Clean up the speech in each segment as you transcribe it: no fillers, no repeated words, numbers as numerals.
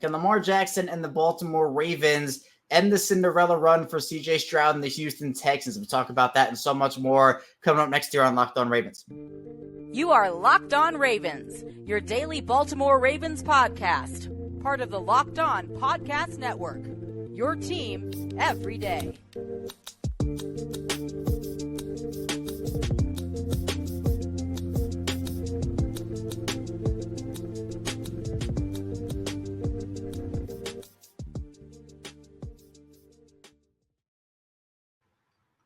Can Lamar Jackson and the Baltimore Ravens end the Cinderella run for CJ Stroud and the Houston Texans? We'll talk about that and so much more coming up next year on Locked On Ravens. You are Locked On Ravens, your daily Baltimore Ravens podcast, part of the Locked On Podcast Network, your team every day.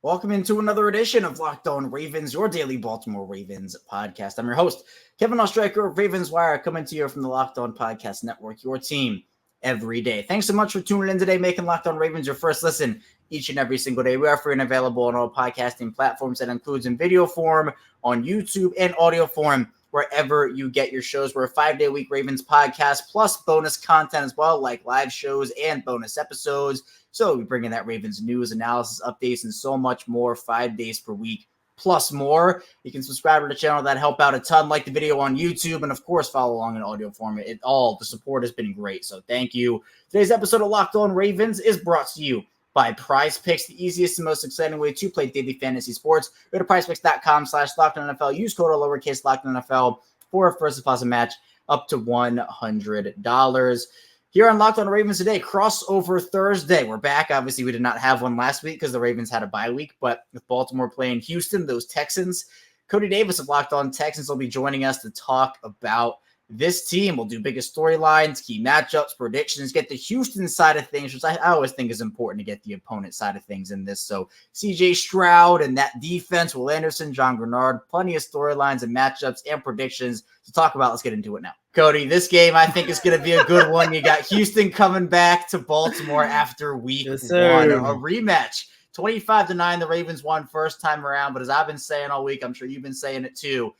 Welcome into another edition of Locked On Ravens, your daily Baltimore Ravens podcast. I'm your host, Kevin Oestreicher of Ravens Wire, coming to you from the Locked On Podcast Network, your team every day. Thanks so much for tuning in today, making Locked On Ravens your first listen each and every single day. We are free and available on all podcasting platforms. That includes in video form, on YouTube, and audio form, wherever you get your shows. We're a 5-day-a-week Ravens podcast, plus bonus content as well, like live shows and bonus episodes. So we bring in that Ravens news, analysis, updates, and so much more 5 days per week, plus more. You can subscribe to the channel. That help out a ton. Like the video on YouTube, and of course, follow along in audio form. The support has been great, so thank you. Today's episode of Locked On Ravens is brought to you by PrizePicks, the easiest and most exciting way to play daily fantasy sports. Go to PrizePicks.com/LockedOnNFL. Use code lowercase LockedOnNFL for a first deposit match up to $100. Here on Locked On Ravens today, crossover Thursday. We're back. Obviously, we did not have one last week because the Ravens had a bye week, but with Baltimore playing Houston, those Texans, Coty Davis of Locked On Texans will be joining us to talk about this team. We'll do biggest storylines, key matchups, predictions, get the Houston side of things, which I always think is important to get the opponent side of things in this. So CJ Stroud and that defense, Will Anderson, John Grenard, plenty of storylines and matchups and predictions to talk about. Let's get into it now. Coty, this game I think is going to be a good one. You got Houston coming back to Baltimore after week one, a rematch. 25-9, the Ravens won first time around, but as I've been saying all week, I'm sure you've been saying it too,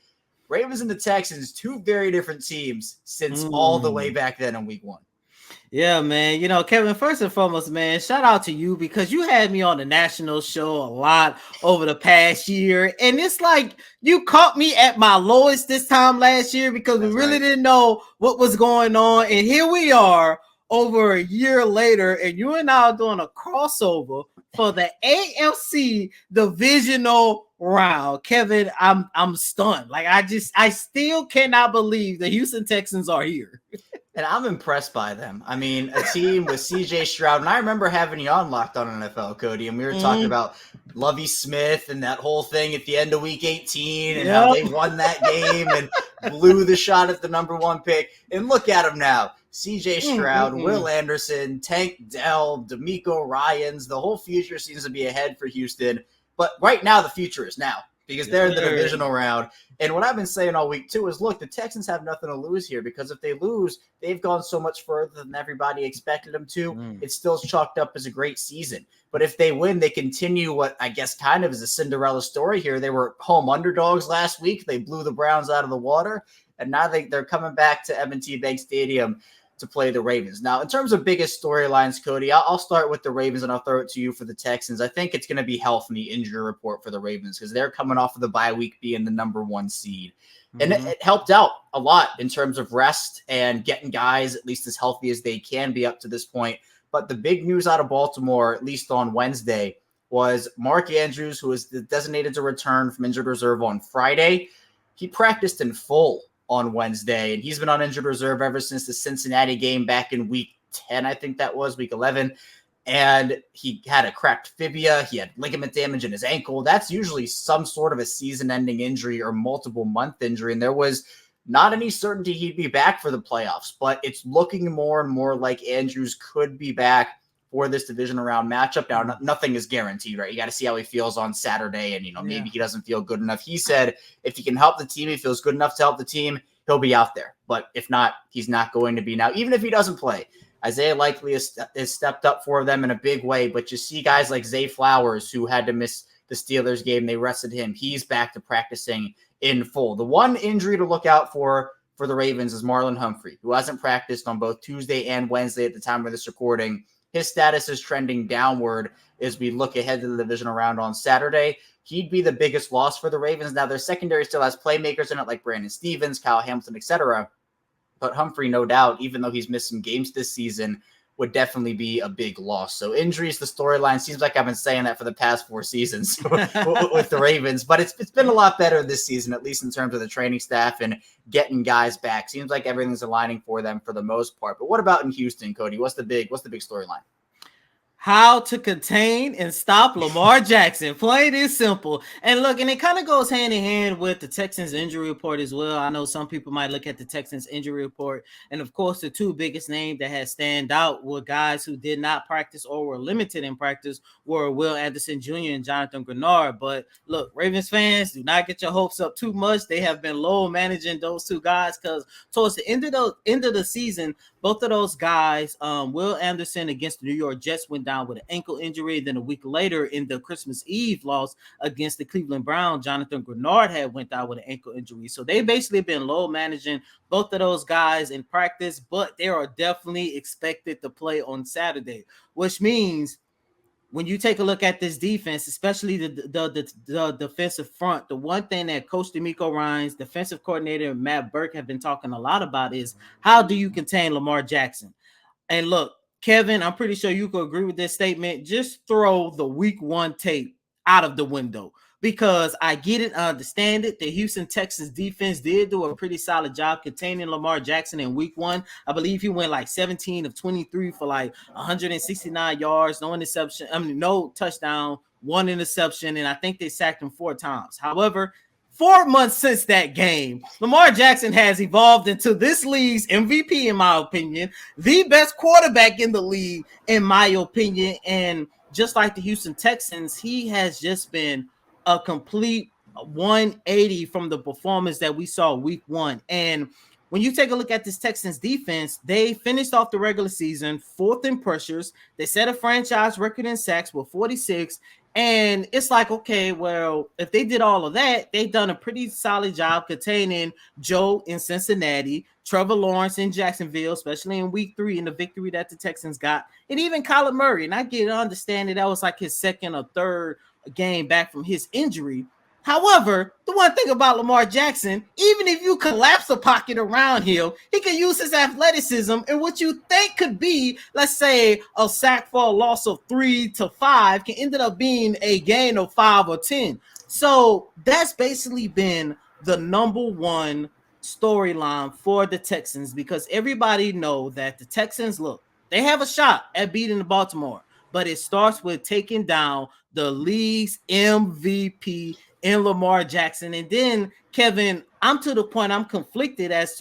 Ravens and the Texans, two very different teams since all the way back then in week one. Yeah, man. You know, Kevin, first and foremost, man, shout out to you because you had me on the national show a lot over the past year. And it's like you caught me at my lowest this time last year because we really didn't know what was going on. And here we are over a year later, and you and I are doing a crossover for the AFC Divisional Round. Kevin, I'm stunned. Like I still cannot believe the Houston Texans are here. And I'm impressed by them. I mean, a team with CJ Stroud, and I remember having you on Locked On NFL, Coty, and we were talking about Lovie Smith and that whole thing at the end of week 18 and how they won that game and blew the shot at the number one pick. And look at them now. CJ Stroud, Will Anderson, Tank Dell, D'Amico Ryans. The whole future seems to be ahead for Houston. But right now, the future is now because they're in the divisional round. And what I've been saying all week, too, is, look, the Texans have nothing to lose here because if they lose, they've gone so much further than everybody expected them to. It's still chalked up as a great season. But if they win, they continue what I guess kind of is a Cinderella story here. They were home underdogs last week. They blew the Browns out of the water. And now they're coming back to M&T Bank Stadium to play the Ravens. Now, in terms of biggest storylines, Coty, I'll start with the Ravens and I'll throw it to you for the Texans. I think it's going to be health and the injury report for the Ravens because they're coming off of the bye week being the number one seed. And it helped out a lot in terms of rest and getting guys at least as healthy as they can be up to this point. But the big news out of Baltimore, at least on Wednesday, was Mark Andrews, who was designated to return from injured reserve on Friday. He practiced in full on Wednesday, and he's been on injured reserve ever since the Cincinnati game back in week 10, I think that was, week 11, and he had a cracked fibia. He had ligament damage in his ankle. That's usually some sort of a season-ending injury or multiple-month injury, and there was not any certainty he'd be back for the playoffs, but it's looking more and more like Andrews could be back for this divisional round matchup. Now, nothing is guaranteed, right? You got to see how he feels on Saturday, and, maybe he doesn't feel good enough. He said if he can help the team, he feels good enough to help the team, he'll be out there. But if not, he's not going to be. Now, even if he doesn't play, Isaiah Likely has stepped up for them in a big way, but you see guys like Zay Flowers, who had to miss the Steelers game. They rested him. He's back to practicing in full. The one injury to look out for the Ravens is Marlon Humphrey, who hasn't practiced on both Tuesday and Wednesday at the time of this recording. His status is trending downward as we look ahead to the divisional round on Saturday. He'd be the biggest loss for the Ravens. Now, their secondary still has playmakers in it like Brandon Stevens, Kyle Hamilton, etc. But Humphrey, no doubt, even though he's missed some games this season, would definitely be a big loss. So injuries, the storyline, seems like I've been saying that for the past 4 seasons with the Ravens, but it's been a lot better this season, at least in terms of the training staff and getting guys back. Seems like everything's aligning for them for the most part. But what about in Houston, Coty? What's the big storyline? How to contain and stop Lamar Jackson. Plain and simple. And look, and it kind of goes hand in hand with the Texans injury report as well. I know some people might look at the Texans injury report. And of course, the 2 biggest names that had stand out were guys who did not practice or were limited in practice were Will Anderson Jr. and Jonathan Grenard. But look, Ravens fans, do not get your hopes up too much. They have been low managing those 2 guys because towards the end of the season, both of those guys, Will Anderson against the New York Jets went down with an ankle injury. Then a week later in the Christmas Eve loss against the Cleveland Browns, Jonathan Grenard had went down with an ankle injury. So they basically been low managing both of those guys in practice, but they are definitely expected to play on Saturday, which means when you take a look at this defense, especially the defensive front, the one thing that Coach DeMeco Ryans, defensive coordinator Matt Burke have been talking a lot about is how do you contain Lamar Jackson? And look, Kevin, I'm pretty sure you could agree with this statement. Just throw the week 1 tape out of the window because I get it, I understand it. The Houston Texans defense did do a pretty solid job containing Lamar Jackson in week 1. I believe he went like 17 of 23 for like 169 yards, no touchdown, 1 interception, and I think they sacked him 4 times. However, 4 months since that game, Lamar Jackson has evolved into this league's MVP, in my opinion, the best quarterback in the league, in my opinion. And just like the Houston Texans, he has just been a complete 180 from the performance that we saw week 1. And when you take a look at this Texans defense, they finished off the regular season 4th in pressures. They set a franchise record in sacks with 46. And it's like, okay, well, if they did all of that, they've done a pretty solid job containing Joe in Cincinnati, Trevor Lawrence in Jacksonville, especially in week 3 in the victory that the Texans got, and even Kyler Murray. And I get understanding that was like his 2nd or 3rd game back from his injury. However, the one thing about Lamar Jackson, even if you collapse the pocket around him, he can use his athleticism and what you think could be, let's say, a sack for a loss of 3 to 5 can end up being a gain of 5 or 10. So that's basically been the number 1 storyline for the Texans because everybody know that the Texans, look, they have a shot at beating the Baltimore, but it starts with taking down the league's MVP in Lamar Jackson. And then, Kevin, I'm to the point I'm conflicted as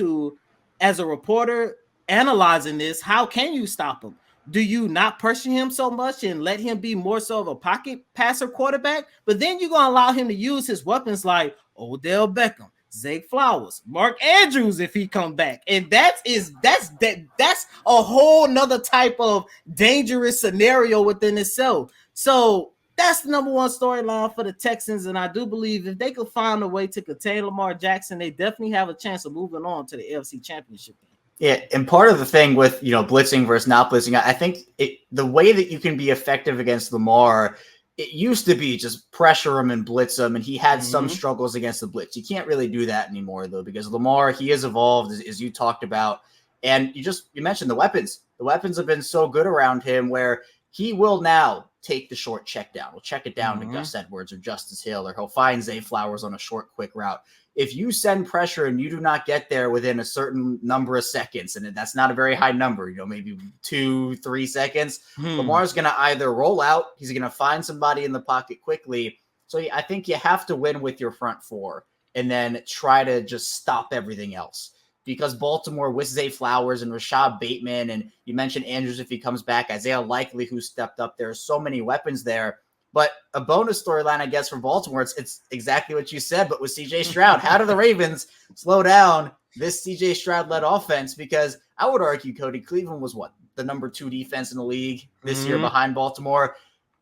a reporter analyzing this, how can you stop him? Do you not pressure him so much and let him be more so of a pocket passer quarterback? But then you're going to allow him to use his weapons like Odell Beckham, Zay Flowers, Mark Andrews if he come back. And that's a whole nother type of dangerous scenario within itself. So that's the number 1 storyline for the Texans, and I do believe if they could find a way to contain Lamar Jackson, they definitely have a chance of moving on to the AFC Championship game. Yeah, and part of the thing with blitzing versus not blitzing, I think the way that you can be effective against Lamar, it used to be just pressure him and blitz him, and he had some struggles against the blitz. You can't really do that anymore though, because Lamar, he has evolved as you talked about, and you mentioned the weapons. The weapons have been so good around him where he will now take the short check down. We'll check it down to Gus Edwards or Justice Hill, or he'll find Zay Flowers on a short, quick route. If you send pressure and you do not get there within a certain number of seconds, and that's not a very high number, maybe 2-3 seconds, Lamar's going to either roll out, he's going to find somebody in the pocket quickly. So I think you have to win with your front 4 and then try to just stop everything else. Because Baltimore with Zay Flowers and Rashad Bateman, and you mentioned Andrews if he comes back, Isaiah Likely who stepped up. There are so many weapons there. But a bonus storyline, I guess, for Baltimore, it's exactly what you said, but with CJ Stroud. How do the Ravens slow down this CJ Stroud-led offense? Because I would argue, Coty, Cleveland was the number 2 defense in the league this year behind Baltimore.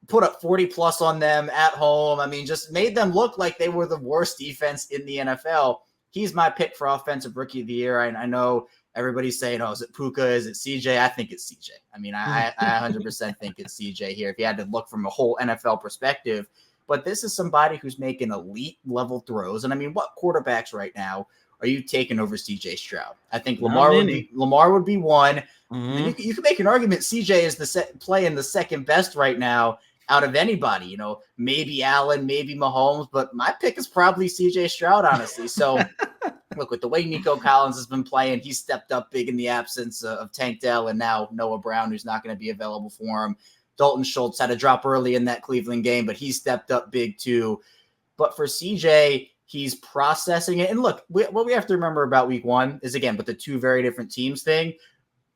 Put up 40+ on them at home. I mean, just made them look like they were the worst defense in the NFL. He's my pick for Offensive Rookie of the Year. I know everybody's saying, is it Puka? Is it CJ? I think it's CJ. I mean, I 100% think it's CJ here if you had to look from a whole NFL perspective. But this is somebody who's making elite level throws. And I mean, what quarterbacks right now are you taking over CJ Stroud? I think Not Lamar many. would be one. Mhm. Then you can make an argument CJ is playing the second best right now out of anybody. You know, maybe Allen, maybe Mahomes, but my pick is probably CJ Stroud, honestly. So look, with the way Nico Collins has been playing, he's stepped up big in the absence of Tank Dell and now Noah Brown, who's not going to be available for him. Dalton Schultz had a drop early in that Cleveland game, but he stepped up big too. But for CJ, he's processing it. And look, what we have to remember about week one is, again, with the two very different teams thing,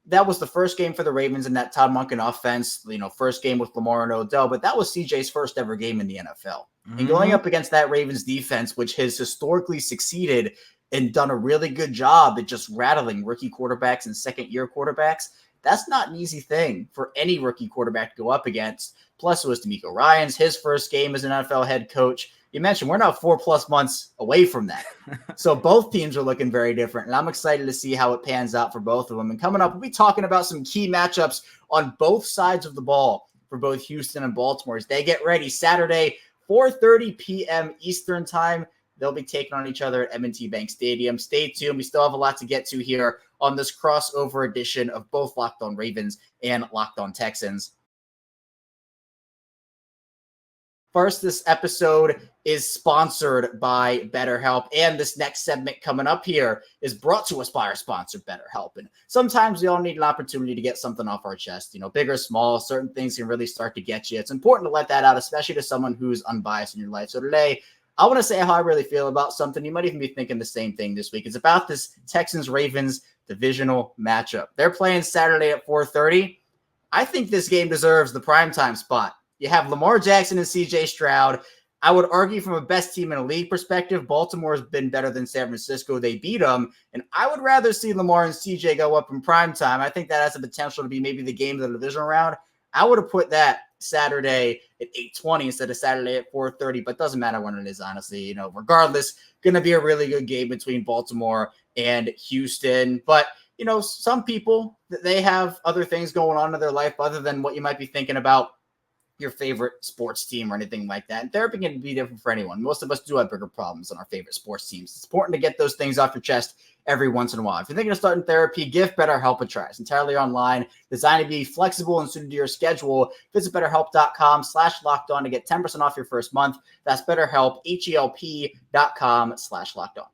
that was the first game for the Ravens in that Todd Monken offense, you know, first game with Lamar and Odell, but that was CJ's first ever game in the NFL. And going up against that Ravens defense, which has historically succeeded and done a really good job at just rattling rookie quarterbacks and second-year quarterbacks, that's not an easy thing for any rookie quarterback to go up against. Plus, it was D'Amico Ryans, his first game as an NFL head coach. You mentioned we're now 4+ months away from that. So both teams are looking very different, and I'm excited to see how it pans out for both of them. And coming up, we'll be talking about some key matchups on both sides of the ball for both Houston and Baltimore as they get ready. Saturday, 4:30 p.m. Eastern time. They'll be taking on each other at M&T Bank Stadium. Stay tuned. We still have a lot to get to here on this crossover edition of both Locked On Ravens and Locked On Texans. First, this episode is sponsored by BetterHelp, and this next segment coming up here is brought to us by our sponsor, BetterHelp. And sometimes we all need an opportunity to get something off our chest, you know, big or small, certain things can really start to get you. It's important to let that out, especially to someone who's unbiased in your life. So today, I want to say how I really feel about something. You might even be thinking the same thing this week. It's about this Texans-Ravens divisional matchup. They're playing Saturday at 4:30. I think this game deserves the primetime spot. You have Lamar Jackson and CJ Stroud. I would argue from a best team in a league perspective, Baltimore has been better than San Francisco. They beat them, and I would rather see Lamar and CJ go up in primetime. I think that has the potential to be maybe the game of the divisional round. I would have put that Saturday at 8:20 instead of Saturday at 4:30, but doesn't matter when it is, honestly. You know, regardless, going to be a really good game between Baltimore and Houston. But, you know, some people, they have other things going on in their life other than what you might be thinking about your favorite sports team or anything like that. And therapy can be different for anyone. Most of us do have bigger problems than our favorite sports teams. It's important to get those things off your chest every once in a while. If you're thinking of starting therapy, give BetterHelp a try. It's entirely online, designed to be flexible and suited to your schedule. Visit BetterHelp.com/lockedon to get 10% off your first month. That's BetterHelp, HELP.com/lockedon.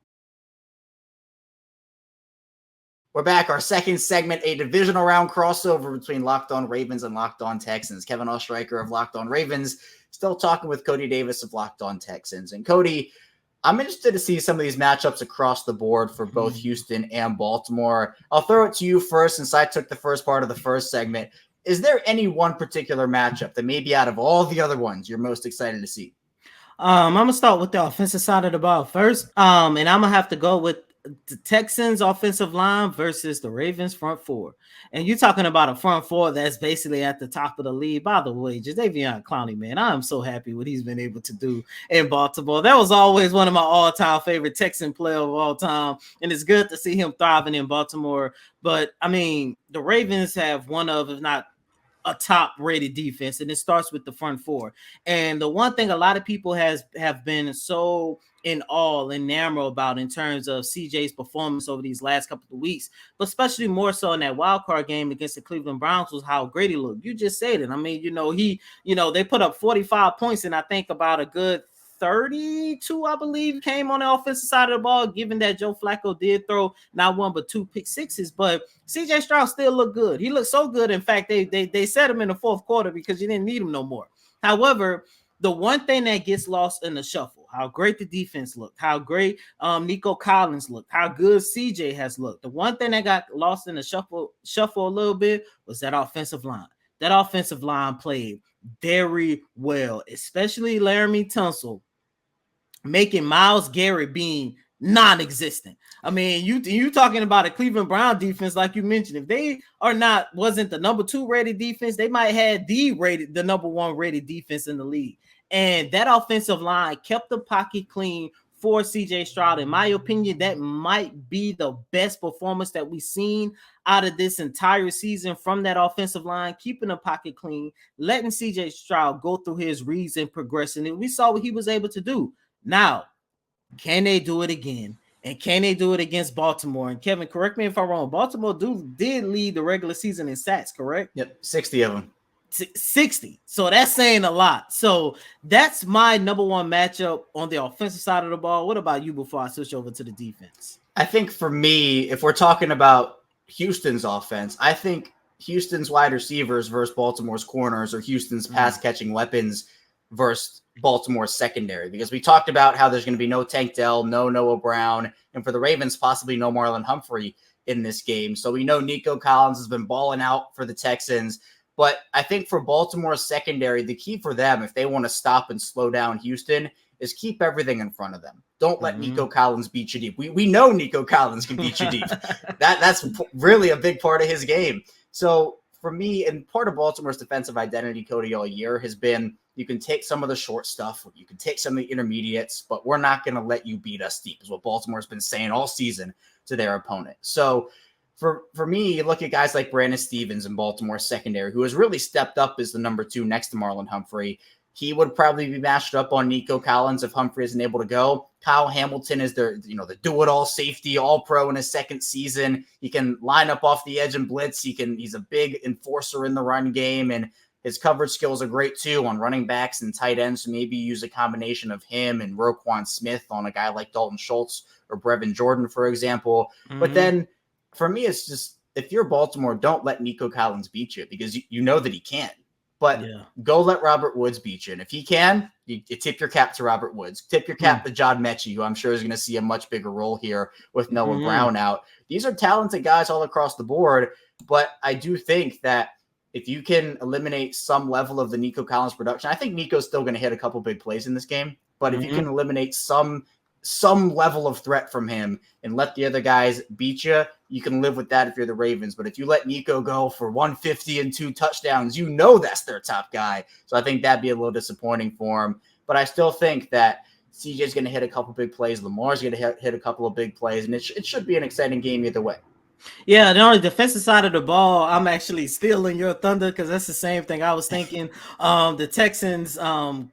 We're back. Our second segment, a divisional round crossover between Locked On Ravens and Locked On Texans. Kevin Ostreicher of Locked On Ravens, still talking with Coty Davis of Locked On Texans. And Coty, I'm interested to see some of these matchups across the board for both Houston and Baltimore. I'll throw it to you first since I took the first part of the first segment. Is there any one particular matchup that maybe out of all the other ones you're most excited to see? I'm going to start with the offensive side of the ball first. And I'm going to have to go with the Texans offensive line versus the Ravens front four. And you're talking about a front four that's basically at the top of the league. By the way, Jadeveon Clowney, man, I am so happy what he's been able to do in Baltimore. That was always one of my all-time favorite Texan players of all time. And it's good to see him thriving in Baltimore. But, I mean, the Ravens have one of, if not a top-rated defense, and it starts with the front four. And the one thing a lot of people have been so in awe and enamored about in terms of CJ's performance over these last couple of weeks, but especially more so in that wild card game against the Cleveland Browns, was how great he looked. You just said it. I mean, they put up 45 points, and I think about a good 32, I believe, came on the offensive side of the ball, given that Joe Flacco did throw not one but two pick sixes. But CJ Stroud still looked good. He looked so good. In fact, they set him in the fourth quarter because you didn't need him no more. However, the one thing that gets lost in the shuffle, how great the defense looked, how great Nico Collins looked, how good CJ has looked. The one thing that got lost in the shuffle a little bit was that offensive line. That offensive line played very well, especially Laramie Tunsil, making Myles Garrett being non-existent. I mean, you talking about a Cleveland Brown defense, like you mentioned. If they wasn't the number 2 rated defense, they might have the number 1 rated defense in the league. And that offensive line kept the pocket clean for CJ Stroud. In my opinion, that might be the best performance that we've seen out of this entire season from that offensive line, keeping the pocket clean, letting CJ Stroud go through his reads and progression. And we saw what he was able to do. Now, can they do it again And can they do it against Baltimore? And Kevin, correct me if I'm wrong. Baltimore did lead the regular season in sacks, correct? Yep, 60 of them. 60. So that's saying a lot. So that's my number one matchup on the offensive side of the ball. What about you before I switch over to the defense? I think for me, if we're talking about Houston's offense, I think Houston's wide receivers versus Baltimore's corners, or Houston's pass catching weapons versus Baltimore's secondary, because we talked about how there's going to be no Tank Dell, no Noah Brown, and for the Ravens, possibly no Marlon Humphrey in this game. So we know Nico Collins has been balling out for the Texans. But I think for Baltimore's secondary, the key for them, if they want to stop and slow down Houston, is keep everything in front of them. Don't let Nico Collins beat you deep. We know Nico Collins can beat you deep. That's really a big part of his game. So for me, and part of Baltimore's defensive identity, Coty, all year has been, you can take some of the short stuff, you can take some of the intermediates, but we're not going to let you beat us deep, is what Baltimore's been saying all season to their opponent. So for me, you look at guys like Brandon Stevens in Baltimore's secondary, who has really stepped up as the number 2 next to Marlon Humphrey. He would probably be matched up on Nico Collins if Humphrey isn't able to go. Kyle Hamilton is the do-it-all safety, all-pro in his second season. He can line up off the edge and blitz. He's a big enforcer in the run game, and his coverage skills are great too on running backs and tight ends. So maybe use a combination of him and Roquan Smith on a guy like Dalton Schultz or Brevin Jordan, for example. But then for me, it's just, if you're Baltimore, don't let Nico Collins beat you, because you know that he can. But go let Robert Woods beat you. And if he can, you tip your cap to Robert Woods. Tip your cap to John Mechie, who I'm sure is going to see a much bigger role here with Noah Brown out. These are talented guys all across the board. But I do think that if you can eliminate some level of the Nico Collins production, I think Nico's still going to hit a couple big plays in this game. But if you can eliminate some level of threat from him and let the other guys beat you, you can live with that if you're the Ravens. But if you let Nico go for 150 and 2 touchdowns, that's their top guy. So I think that'd be a little disappointing for him. But I still think that CJ's going to hit a couple big plays. Lamar's going to hit a couple of big plays. And it should be an exciting game either way. Yeah, and on the defensive side of the ball, I'm actually stealing your thunder, because that's the same thing I was thinking. The Texans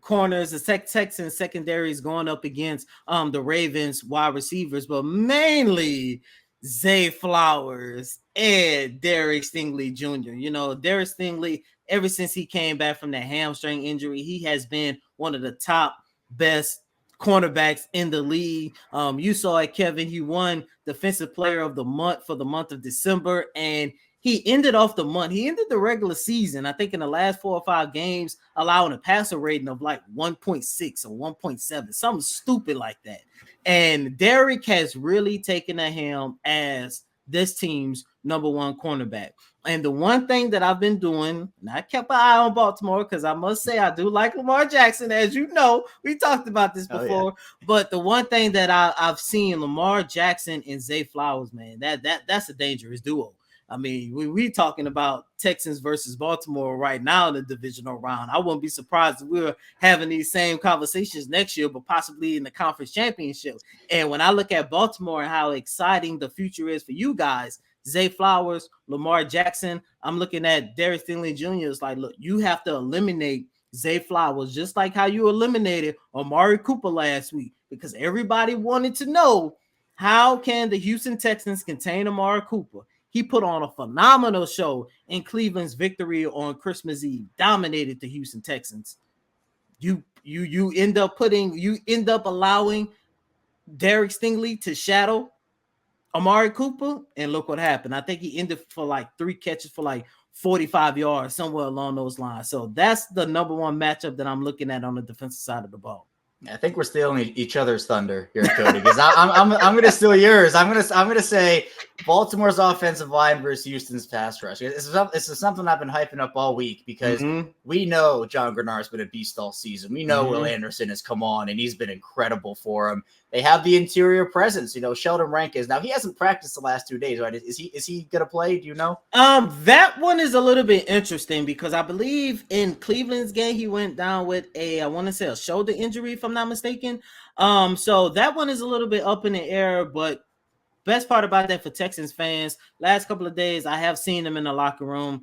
corners, the Texans secondaries going up against the Ravens wide receivers, but mainly Zay Flowers and Derek Stingley Jr. Derek Stingley, ever since he came back from that hamstring injury, he has been one of the top best cornerbacks in the league. You saw it, Kevin. He won Defensive Player of the Month for the month of December, and he ended the regular season, I think, in the last 4 or 5 games, allowing a passer rating of like 1.6 or 1.7, something stupid like that. And Derek has really taken the helm as this team's number 1 cornerback. And the one thing that I've been doing, and I kept an eye on Baltimore, because I must say I do like Lamar Jackson, as you know. We talked about this before. But the one thing that I've seen, Lamar Jackson and Zay Flowers, man, that's a dangerous duo. I mean, we talking about Texans versus Baltimore right now in the divisional round. I wouldn't be surprised if we were having these same conversations next year, but possibly in the conference championship. And when I look at Baltimore and how exciting the future is for you guys, Zay Flowers, Lamar Jackson, I'm looking at Derek Stingley Jr. It's like, look, you have to eliminate Zay Flowers, just like how you eliminated Amari Cooper last week, because everybody wanted to know, how can the Houston Texans contain Amari Cooper? He put on a phenomenal show in Cleveland's victory on Christmas Eve, dominated the Houston Texans. You end up allowing Derek Stingley to shadow Amari Cooper, and look what happened. I think he ended for like 3 catches for like 45 yards, somewhere along those lines. So that's the number 1 matchup that I'm looking at on the defensive side of the ball. I think we're stealing each other's thunder here, Coty, because I'm going to steal yours. I'm going to say Baltimore's offensive line versus Houston's pass rush. This is something I've been hyping up all week, because we know John Grenard's been a beast all season. We know Will Anderson has come on, and he's been incredible for him. They have the interior presence. Sheldon Rank is now. He hasn't practiced the last 2 days, right? Is he going to play? Do you know? That one is a little bit interesting, because I believe in Cleveland's game he went down with a shoulder injury, if I'm not mistaken. So that one is a little bit up in the air. But best part about that for Texans fans, last couple of days I have seen him in the locker room.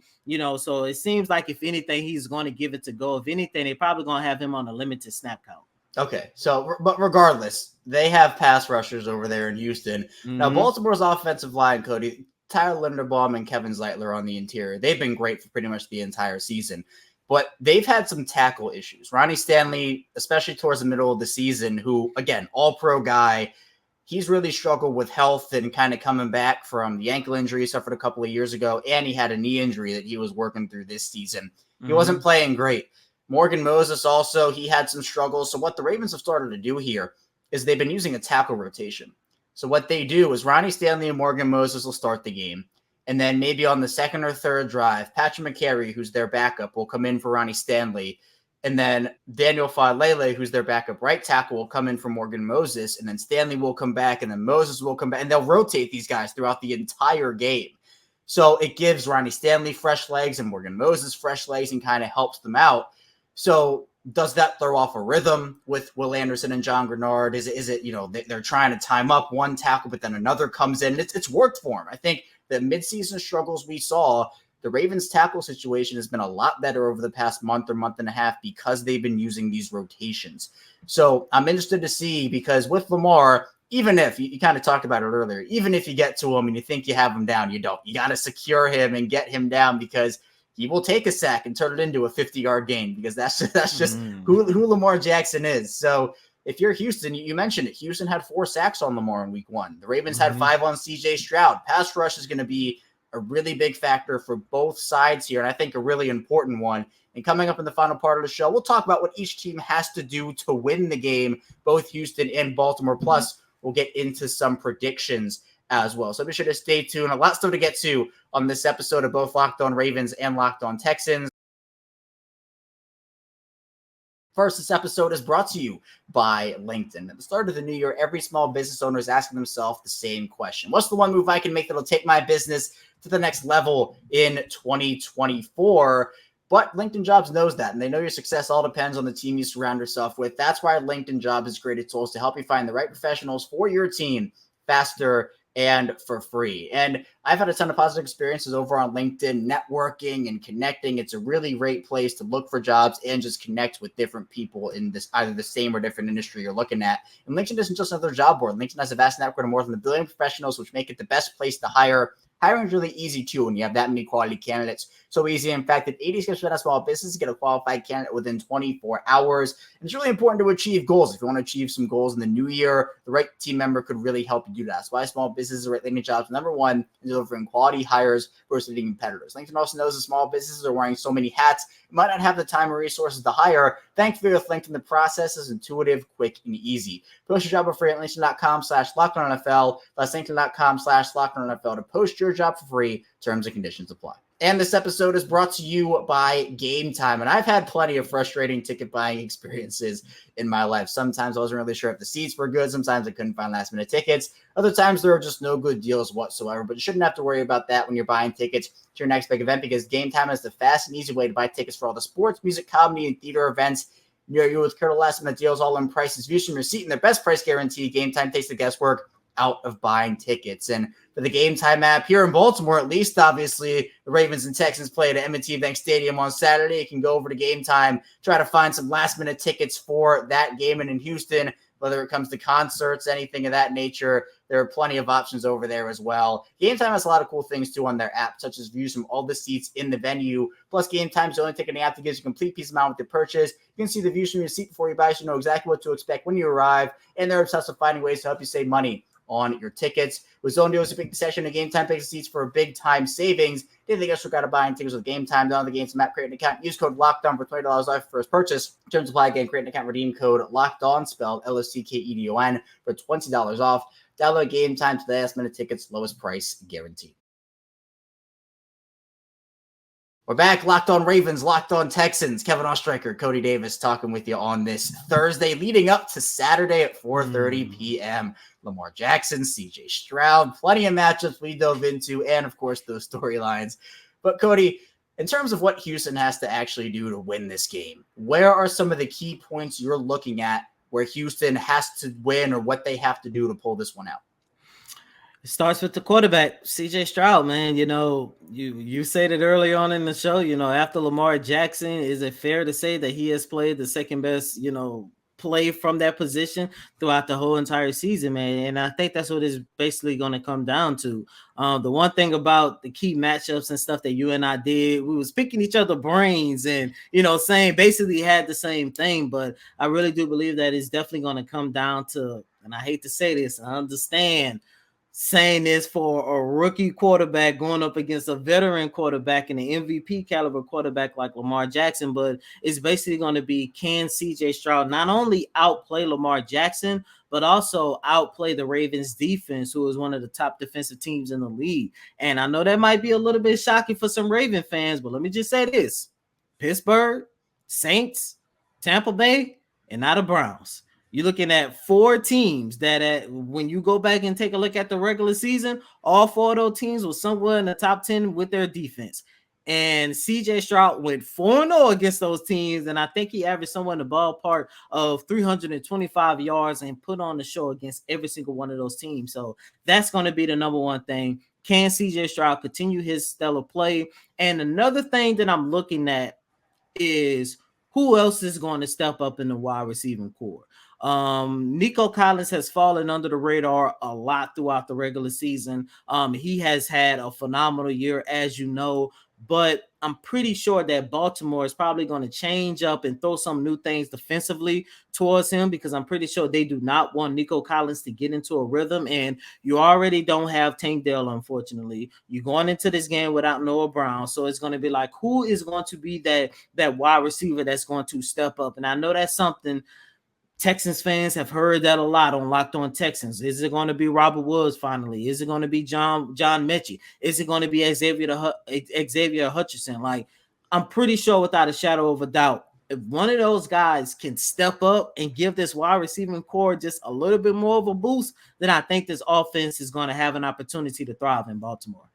So it seems like, if anything, he's going to give it to go. If anything, they're probably going to have him on a limited snap count. Okay, so but regardless, they have pass rushers over there in Houston. Now, Baltimore's offensive line, Coty, Tyler Linderbaum and Kevin Zeitler on the interior, they've been great for pretty much the entire season. But they've had some tackle issues. Ronnie Stanley, especially towards the middle of the season, who, again, all-pro guy, he's really struggled with health and kind of coming back from the ankle injury he suffered a couple of years ago, and he had a knee injury that he was working through this season. He wasn't playing great. Morgan Moses also, he had some struggles. So what the Ravens have started to do here is they've been using a tackle rotation. So what they do is Ronnie Stanley and Morgan Moses will start the game. And then maybe on the second or third drive, Patrick McCary, who's their backup, will come in for Ronnie Stanley. And then Daniel Falele, who's their backup right tackle, will come in for Morgan Moses. And then Stanley will come back, and then Moses will come back. And they'll rotate these guys throughout the entire game. So it gives Ronnie Stanley fresh legs and Morgan Moses fresh legs and kind of helps them out. So does that throw off a rhythm with Will Anderson and John Grenard? Is it they're trying to time up one tackle, but then another comes in? It's worked for him. I think the midseason struggles we saw, the Ravens tackle situation has been a lot better over the past month or month and a half because they've been using these rotations. So I'm interested to see, because with Lamar, even if you kind of talked about it earlier, even if you get to him and you think you have him down, you don't. You got to secure him and get him down, because he will take a sack and turn it into a 50-yard gain, because that's just who Lamar Jackson is. So if you're Houston, you mentioned it. Houston had 4 sacks on Lamar in week 1. The Ravens had 5 on CJ Stroud. Pass rush is going to be a really big factor for both sides here, and I think a really important one. And coming up in the final part of the show, we'll talk about what each team has to do to win the game, both Houston and Baltimore. Plus, we'll get into some predictions as well. So be sure to stay tuned. A lot still to get to on this episode of both Locked On Ravens and Locked On Texans. First, this episode is brought to you by LinkedIn. At the start of the new year, every small business owner is asking themselves the same question. What's the one move I can make that'll take my business to the next level in 2024? But LinkedIn Jobs knows that, and they know your success all depends on the team you surround yourself with. That's why LinkedIn Jobs has created tools to help you find the right professionals for your team faster and for free. And I've had a ton of positive experiences over on LinkedIn, networking and connecting. It's a really great place to look for jobs and just connect with different people in this either the same or different industry you're looking at. And LinkedIn isn't just another job board. LinkedIn has a vast network of more than 1 billion professionals, which make it the best place to hire. Hiring is really easy too when you have that many quality candidates. So easy, in fact, that 80% of small businesses get a qualified candidate within 24 hours. And it's really important to achieve goals. If you want to achieve some goals in the new year, the right team member could really help you do that. That's why small businesses are right LinkedIn Jobs number 1 in delivering quality hires versus leading competitors. LinkedIn also knows that small businesses are wearing so many hats, you might not have the time or resources to hire. Thankfully, with LinkedIn, the process is intuitive, quick, and easy. Post your job for free at LinkedIn.com/LockedOnNFL. That's LinkedIn.com/LockedOnNFL to post your job for free. Terms and conditions apply. And this episode is brought to you by Game Time. And I've had plenty of frustrating ticket buying experiences in my life. Sometimes I wasn't really sure if the seats were good. Sometimes I couldn't find last minute tickets. Other times there are just no good deals whatsoever. But you shouldn't have to worry about that when you're buying tickets to your next big event, because Game Time is the fast and easy way to buy tickets for all the sports, music, comedy, and theater events near you. With current last minute deals, all in prices, views from your seat, and their best price guarantee. Game Time takes the guesswork out of buying tickets. And for the Game Time app here in Baltimore, at least, obviously, the Ravens and Texans play at M&T Bank Stadium on Saturday. You can go over to Game Time, try to find some last-minute tickets for that game. And in Houston, whether it comes to concerts, anything of that nature, there are plenty of options over there as well. Game Time has a lot of cool things, too, on their app, such as views from all the seats in the venue. Plus, Game Time's the only ticketing app that gives you complete peace of mind with your purchase. You can see the views from your seat before you buy, so you know exactly what to expect when you arrive. And they're obsessed with finding ways to help you save money on your tickets. With Zone Deals, you pick the session, and Game Time picks the seats for a big time savings. Didn't think I should got buying tickets with Game Time. Down the Game Time app, create an account, use code LOCKEDON for $20 off your first purchase. Terms apply. Again, create an account, redeem code LOCKEDON, spelled LOCKEDON, for $20 off. Download Game Time to the last minute tickets, lowest price guaranteed. We're back, Locked On Ravens, Locked On Texans. Kevin Oestreicher, Coty Davis talking with you on this Thursday leading up to Saturday at 4:30 p.m. Lamar Jackson, CJ Stroud, plenty of matchups we dove into, and of course those storylines. But Coty, in terms of what Houston has to actually do to win this game, where are some of the key points you're looking at where Houston has to win, or what they have to do to pull this one out? It starts with the quarterback, CJ Stroud, man. You said it early on in the show, after Lamar Jackson, is it fair to say that he has played the second best, play from that position throughout the whole entire season, man. And I think that's what it's basically going to come down to. The one thing about the key matchups and stuff that you and I did, we was picking each other brains and, saying basically had the same thing. But I really do believe that it's definitely going to come down to, and I hate to say this, I understand saying this for a rookie quarterback going up against a veteran quarterback and an MVP caliber quarterback like Lamar Jackson, but it's basically going to be, can CJ Stroud not only outplay Lamar Jackson, but also outplay the Ravens defense, who is one of the top defensive teams in the league. And I know that might be a little bit shocking for some Raven fans, but let me just say this: Pittsburgh, Saints, Tampa Bay, and now the Browns. You're looking at 4 teams that when you go back and take a look at the regular season, all 4 of those teams were somewhere in the top 10 with their defense. And CJ Stroud went 4-0 against those teams, and I think he averaged somewhere in the ballpark of 325 yards and put on the show against every single one of those teams. So that's going to be the number one thing. Can CJ Stroud continue his stellar play? And another thing that I'm looking at is who else is going to step up in the wide receiving core. Nico Collins has fallen under the radar a lot throughout the regular season. He has had a phenomenal year, as you know, but I'm pretty sure that Baltimore is probably going to change up and throw some new things defensively towards him, because I'm pretty sure they do not want Nico Collins to get into a rhythm. And you already don't have Tank Dell, unfortunately. You're going into this game without Noah Brown. So it's going to be like, who is going to be that wide receiver that's going to step up? And I know that's something Texans fans have heard that a lot on Locked On Texans. Is it going to be Robert Woods finally? Is it going to be John Mechie? Is it going to be Xavier Hutchinson? Like, I'm pretty sure without a shadow of a doubt, if one of those guys can step up and give this wide receiving core just a little bit more of a boost, then I think this offense is going to have an opportunity to thrive in Baltimore.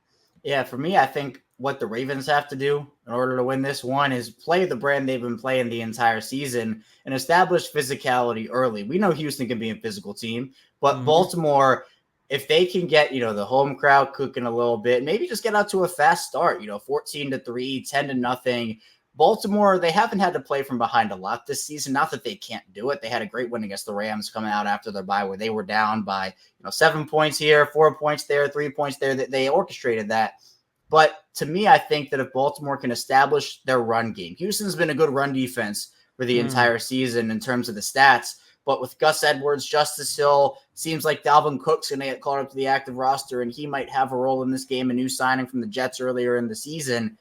Yeah, for me, I think what the Ravens have to do in order to win this one is play the brand they've been playing the entire season and establish physicality early. We know Houston can be a physical team, but Baltimore, if they can get, the home crowd cooking a little bit, maybe just get out to a fast start, 14-3, 10-0. Baltimore, they haven't had to play from behind a lot this season. Not that they can't do it. They had a great win against the Rams coming out after their bye where they were down by 7 points here, 4 points there, 3 points there. They orchestrated that. But to me, I think that if Baltimore can establish their run game, Houston's been a good run defense for the entire season in terms of the stats. But with Gus Edwards, Justice Hill, seems like Dalvin Cook's going to get caught up to the active roster, and he might have a role in this game, a new signing from the Jets earlier in the season.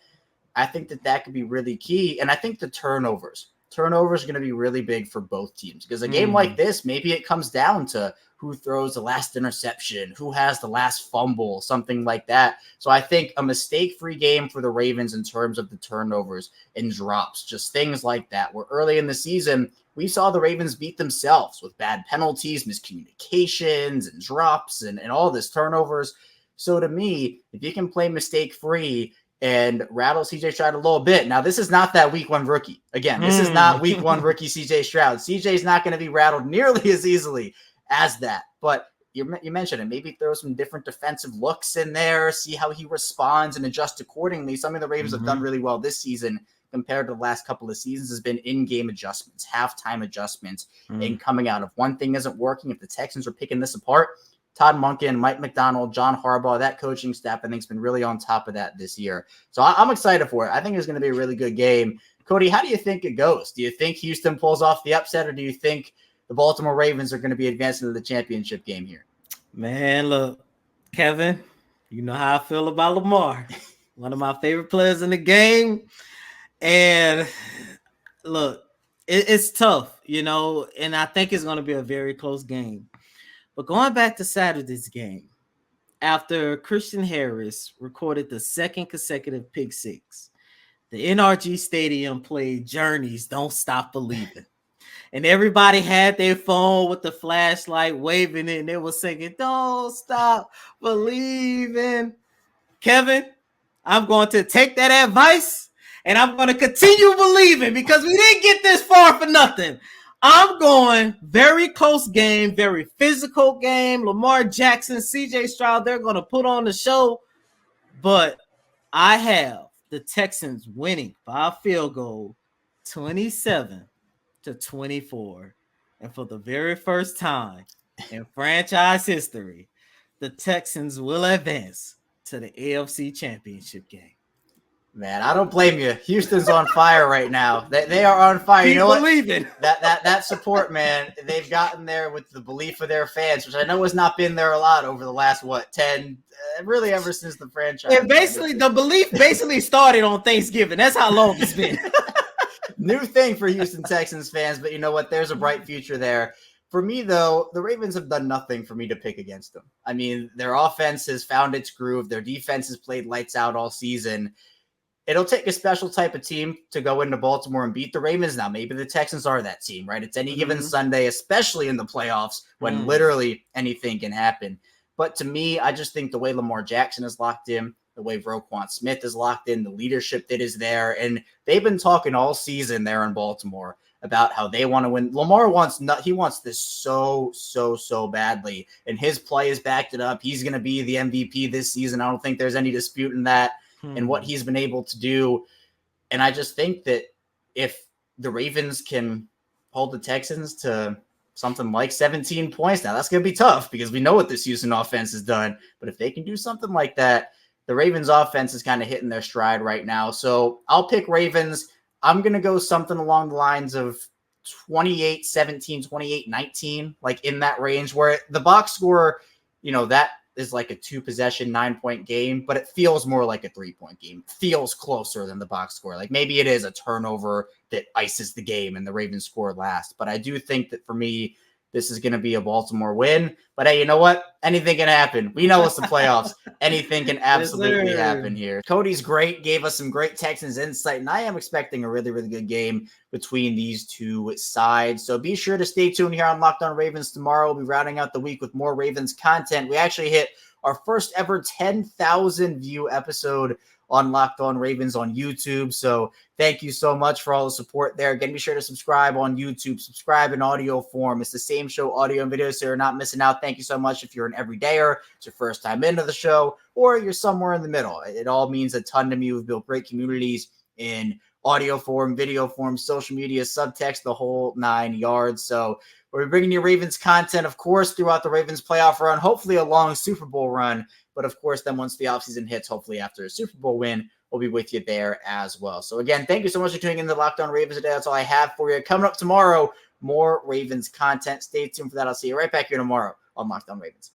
I think that could be really key. And I think the turnovers are going to be really big for both teams, because a game like this, maybe it comes down to who throws the last interception, who has the last fumble, something like that. So I think a mistake-free game for the Ravens in terms of the turnovers and drops, just things like that, where early in the season, we saw the Ravens beat themselves with bad penalties, miscommunications, and drops, and all this turnovers. So to me, if you can play mistake-free and rattle CJ Stroud a little bit. Now, this is not that week 1 rookie. Again, this is not week 1 rookie CJ Stroud. CJ's not going to be rattled nearly as easily as that. But you mentioned it. Maybe throw some different defensive looks in there, see how he responds and adjust accordingly. Something the Ravens have done really well this season compared to the last couple of seasons has been in-game adjustments, halftime adjustments, and coming out. If one thing isn't working, if the Texans are picking this apart, Todd Monken, Mike McDonald, John Harbaugh, that coaching staff, I think, has been really on top of that this year. So I'm excited for it. I think it's going to be a really good game. Coty, how do you think it goes? Do you think Houston pulls off the upset, or do you think the Baltimore Ravens are going to be advancing to the championship game here? Man, look, Kevin, you know how I feel about Lamar. One of my favorite players in the game. And look, it's tough, and I think it's going to be a very close game. But going back to Saturday's game, after Christian Harris recorded the second consecutive pick six, the NRG Stadium played Journey's Don't Stop Believing. And everybody had their phone with the flashlight waving it, and they were singing, "Don't Stop Believing." Kevin, I'm going to take that advice, and I'm going to continue believing, because we didn't get this far for nothing. I'm going very close game, very physical game. Lamar Jackson, CJ Stroud, they're going to put on the show. But I have the Texans winning by a field goal, 27-24. And for the very first time in franchise history, the Texans will advance to the AFC Championship game. Man, I don't blame you. Houston's on fire right now. They are on fire. Keep you know believing. What? That support, man, they've gotten there with the belief of their fans, which I know has not been there a lot over the last, 10, really ever since the franchise. And basically, the belief started on Thanksgiving. That's how long it's been. New thing for Houston Texans fans, but you know what? There's a bright future there. For me, though, the Ravens have done nothing for me to pick against them. I mean, their offense has found its groove. Their defense has played lights out all season. It'll take a special type of team to go into Baltimore and beat the Ravens. Now, maybe the Texans are that team, right? It's any given Sunday, especially in the playoffs when literally anything can happen. But to me, I just think the way Lamar Jackson is locked in, the way Roquan Smith is locked in, the leadership that is there, and they've been talking all season there in Baltimore about how they want to win. Lamar wants this so badly, and his play has backed it up. He's going to be the MVP this season. I don't think there's any dispute in that. And what he's been able to do. And I just think that if the Ravens can hold the Texans to something like 17 points, now that's going to be tough because we know what this Houston offense has done. But if they can do something like that, the Ravens offense is kind of hitting their stride right now. So I'll pick Ravens. I'm going to go something along the lines of 28-17, 28-19, like in that range where the box score, that is like a 2-possession, 9-point game, but it feels more like a 3-point game. It feels closer than the box score. Like maybe it is a turnover that ices the game and the Ravens score last. But I do think that for me, this is going to be a Baltimore win. But hey, you know what? Anything can happen. We know it's the playoffs. Anything can absolutely happen here. Cody's great, gave us some great Texans insight, and I am expecting a really, really good game between these two sides. So be sure to stay tuned here on Locked On Ravens tomorrow. We'll be rounding out the week with more Ravens content. We actually hit our first ever 10,000 view episode on Locked On Ravens on YouTube. So thank you so much for all the support there. Again, be sure to subscribe on YouTube, subscribe in audio form. It's the same show, audio and video, so you're not missing out. Thank you so much if you're an everydayer, it's your first time into the show, or you're somewhere in the middle. It all means a ton to me. We've built great communities in audio form, video form, social media, subtext, the whole 9 yards. So we're bringing you Ravens content, of course, throughout the Ravens playoff run, hopefully a long Super Bowl run. But of course, then once the offseason hits, hopefully after a Super Bowl win, we'll be with you there as well. So again, thank you so much for tuning in to Locked On Ravens today. That's all I have for you. Coming up tomorrow, more Ravens content. Stay tuned for that. I'll see you right back here tomorrow on Locked On Ravens.